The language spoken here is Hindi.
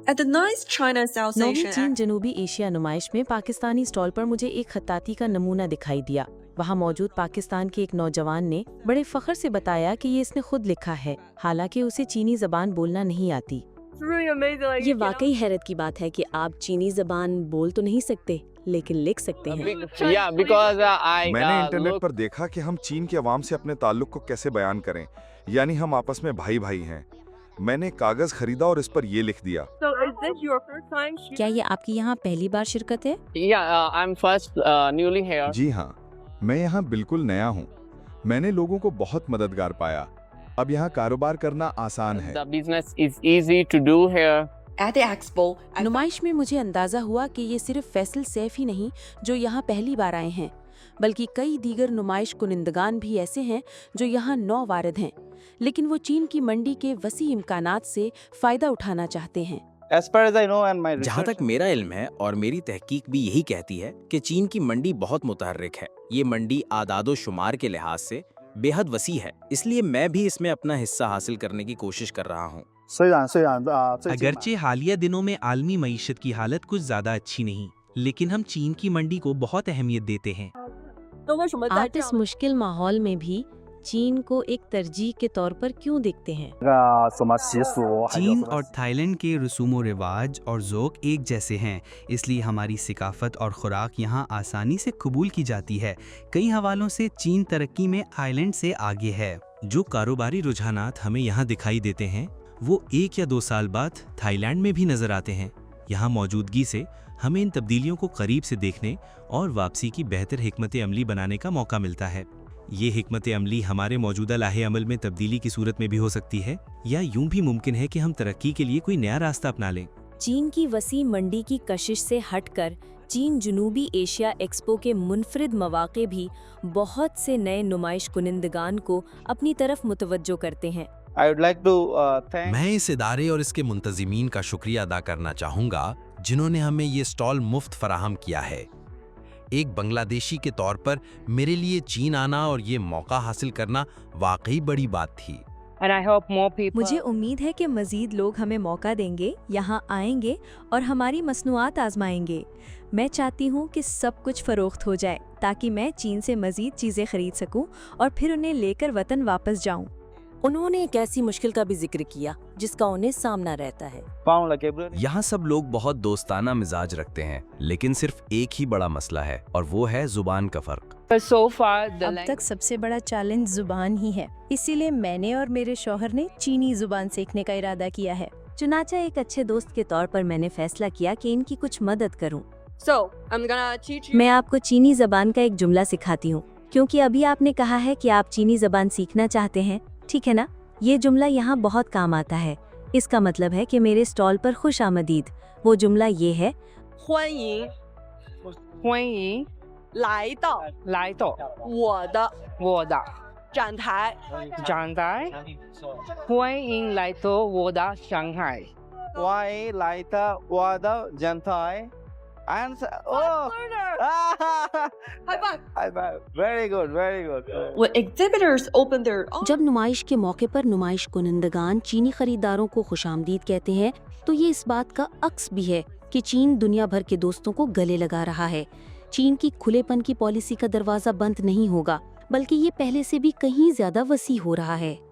At the 9th China South नौवीं Asian चीन जनूबी एशिया नुमाइश में पाकिस्तानी स्टॉल पर मुझे एक खत्ताती का नमूना दिखाई दिया। वहाँ मौजूद पाकिस्तान के एक नौजवान ने बड़े फख्र से बताया कि ये इसने खुद लिखा है, हालांकि उसे चीनी जबान बोलना नहीं आती। ये वाकई हैरत की बात है कि आप चीनी जबान बोल तो नहीं सकते, लेकिन लिख सकते हैं। मैंने इंटरनेट पर देखा कि हम चीन के अवाम से अपने ताल्लुक को कैसे बयान करें, यानी हम आपस में भाई भाई हैं। मैंने कागज खरीदा और इस पर ये लिख दिया। क्या ये आपकी यहाँ पहली बार शिरकत है? I'm first newly here. जी हाँ, मैं यहाँ बिल्कुल नया हूँ। मैंने लोगों को बहुत मददगार पाया। अब यहाँ कारोबार करना आसान है। The business is easy to do here. at the expo, नुमाइश में मुझे अंदाजा हुआ कि ये सिर्फ फैसल सैफ ही नहीं जो यहाँ पहली बार आए हैं, बल्कि कई दीगर नुमाइश कुनिंदगान भी ऐसे हैं जो यहाँ नौ वारिद हैं, लेकिन वो चीन की मंडी के वसी इम्कानात से फ़ायदा उठाना चाहते हैं। जहाँ तक मेरा इल्म है और मेरी तहकीक भी यही कहती है कि चीन की मंडी बहुत मुतहर्रिक है। ये मंडी आदादो शुमार के लिहाज से बेहद वसी है, इसलिए मैं भी इसमें अपना हिस्सा हासिल करने की कोशिश कर रहा हूँ। अगरचे हालिया दिनों में आलमी मईशत की हालत कुछ ज़्यादा अच्छी नहीं, लेकिन हम चीन की मंडी को बहुत अहमियत देते हैं। आप इस मुश्किल माहौल में भी चीन को एक तरजीह के तौर पर क्यों देखते हैं? चीन और थाईलैंड के रसूम रिवाज और ज़ौक़ एक जैसे हैं, इसलिए हमारी सिकाफत और खुराक यहाँ आसानी से कबूल की जाती है। कई हवालों से चीन तरक्की में थाईलैंड से आगे है। जो कारोबारी रुझानात हमें यहाँ दिखाई देते हैं वो 1 या 2 साल बाद थाईलैंड में भी नजर आते हैं। यहाँ मौजूदगी से हमें इन तब्दीलियों को करीब से देखने और वापसी की बेहतर हिकमत अमली बनाने का मौका मिलता है। ये हिकमत अमली हमारे मौजूदा लाहे अमल में तब्दीली की सूरत में भी हो सकती है, या यूं भी मुमकिन है कि हम तरक्की के लिए कोई नया रास्ता अपना लें। चीन की वसी मंडी की कशिश से हटकर चीन जनूबी एशिया एक्सपो के मुनफरिद मौक़े भी बहुत से नए नुमाइश कुनिंदगान को अपनी तरफ मुतवज्जो करते हैं। मैं इस इदारे और इसके मुंतज़िमीन का शुक्रिया अदा करना चाहूँगा जिन्होंने हमें ये स्टॉल मुफ्त फराहम किया है। एक बांग्लादेशी के तौर पर मेरे लिए चीन आना और ये मौका हासिल करना वाकई बड़ी बात थी। And I hope more people. मुझे उम्मीद है कि मज़ीद लोग हमें मौका देंगे, यहाँ आएंगे और हमारी मसनूआत आजमाएंगे। मैं चाहती हूँ कि सब कुछ फ़रोख्त हो जाए ताकि मैं चीन से मज़ीद चीज़ें खरीद सकूँ और फिर उन्हें लेकर वतन वापस जाऊँ। उन्होंने एक ऐसी मुश्किल का भी जिक्र किया जिसका उन्हें सामना रहता है। यहाँ सब लोग बहुत दोस्ताना मिजाज रखते हैं, लेकिन सिर्फ एक ही बड़ा मसला है और वो है जुबान का फ़र्क। So far, the अब तक सबसे बड़ा चैलेंज जुबान ही है, इसीलिए मैंने और मेरे शौहर ने चीनी जुबान सीखने का इरादा किया है। चुनाचा एक अच्छे दोस्त के तौर पर मैंने फैसला किया कि इनकी कुछ मदद करूं। so I'm gonna teach you. मैं आपको चीनी जबान का एक जुमला सिखाती हूँ, क्योंकि अभी आपने कहा है कि आप चीनी जबान सीखना चाहते हैं, ठीक है ना? ये जुमला यहाँ बहुत काम आता है। इसका मतलब है कि मेरे स्टॉल पर खुश आमदीद। वो जुमला ये है, 欢迎欢迎来到来到我的展台，欢迎来到我的上海。high five. When exhibitors open their जब नुमाइश के मौके पर नुमाइश कुनिंदगान चीनी खरीदारों को खुशामदीद कहते हैं तो ये इस बात का अक्स भी है कि चीन दुनिया भर के दोस्तों को गले लगा रहा है। चीन की खुलेपन की पॉलिसी का दरवाजा बंद नहीं होगा, बल्कि ये पहले से भी कहीं ज्यादा वसी हो रहा है।